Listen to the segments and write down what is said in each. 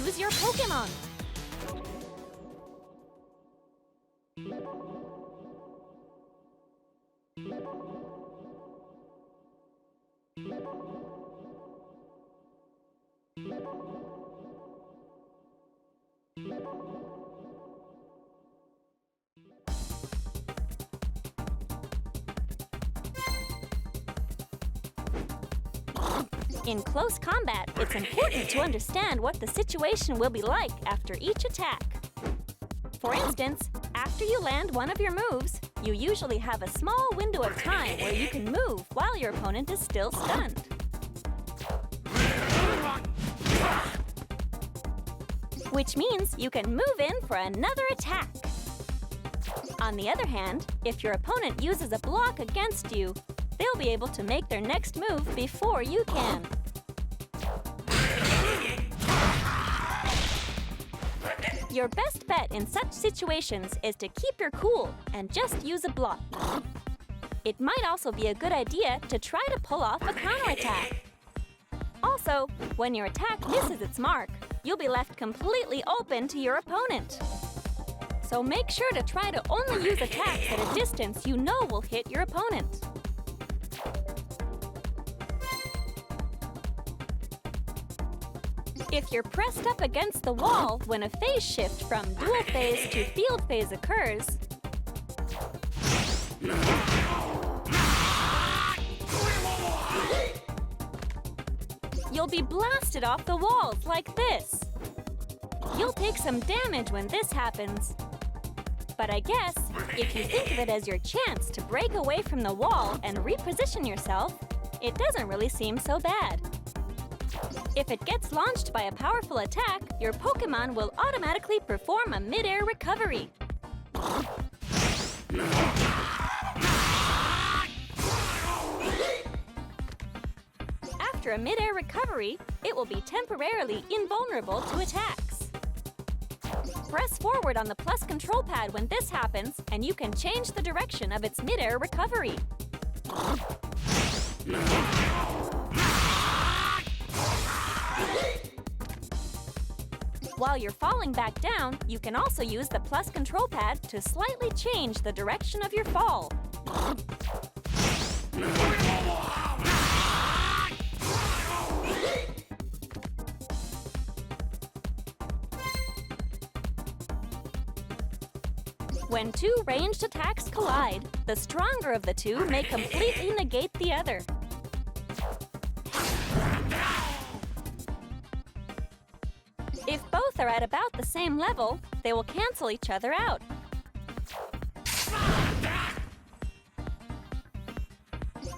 choose your Pokémon. In close combat, it's important to understand what the situation will be like after each attack. For instance, after you land one of your moves, you usually have a small window of time where you can move while your opponent is still stunned. Which means you can move in for another attack. On the other hand, if your opponent uses a block against you, they'll be able to make their next move before you can. Your best bet in such situations is to keep your cool and just use a block. It might also be a good idea to try to pull off a counterattack. Also, when your attack misses its mark, you'll be left completely open to your opponent. So make sure to try to only use attacks at a distance you know will hit your opponent. If you're pressed up against the wall when a phase shift from dual phase to field phase occurs, you'll be blasted off the walls like this. You'll take some damage when this happens. But I guess, if you think of it as your chance to break away from the wall and reposition yourself, it doesn't really seem so bad. If it gets launched by a powerful attack, your Pokémon will automatically perform a mid-air recovery. After a mid-air recovery, it will be temporarily invulnerable to attacks. Press forward on the plus control pad when this happens, and you can change the direction of its mid-air recovery. While you're falling back down, you can also use the plus control pad to slightly change the direction of your fall. When two ranged attacks collide, the stronger of the two may completely negate the other. If both are at about the same level, they will cancel each other out.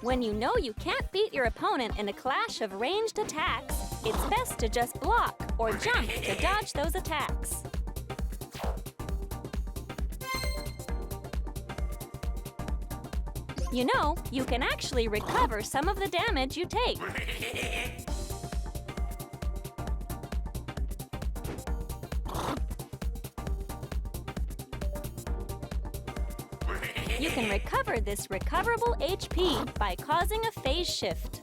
When you know you can't beat your opponent in a clash of ranged attacks, it's best to just block or jump to dodge those attacks. You know, you can actually recover some of the damage you take. You can recover this recoverable HP by causing a phase shift.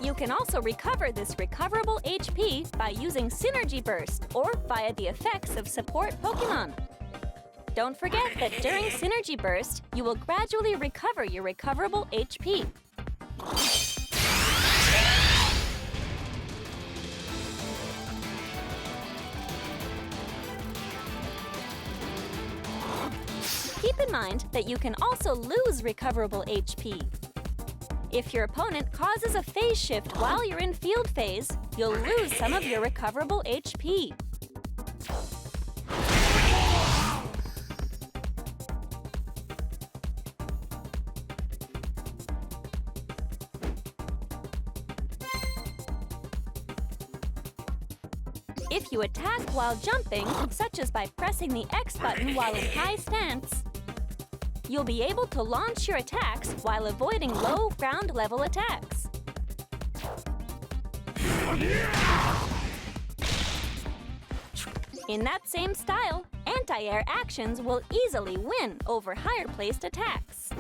You can also recover this recoverable HP by using Synergy Burst or via the effects of support Pokémon. Don't forget that during Synergy Burst, you will gradually recover your recoverable HP. Keep in mind that you can also lose recoverable HP. If your opponent causes a phase shift while you're in field phase, you'll lose some of your recoverable HP. If you attack while jumping, such as by pressing the X button while in high stance, you'll be able to launch your attacks while avoiding low ground level attacks. In that same style, anti-air actions will easily win over higher placed attacks.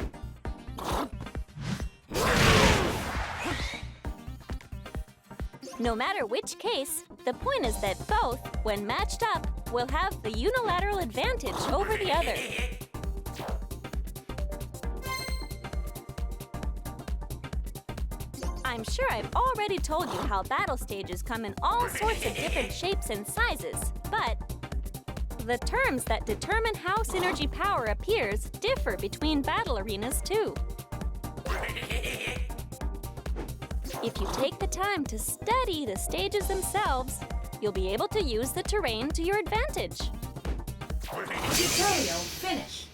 No matter which case, the point is that both, when matched up, will have the unilateral advantage over the other. I'm sure I've already told you how battle stages come in all sorts of different shapes and sizes, but the terms that determine how synergy power appears differ between battle arenas too. If you take the time to study the stages themselves, you'll be able to use the terrain to your advantage. Tutorial finished.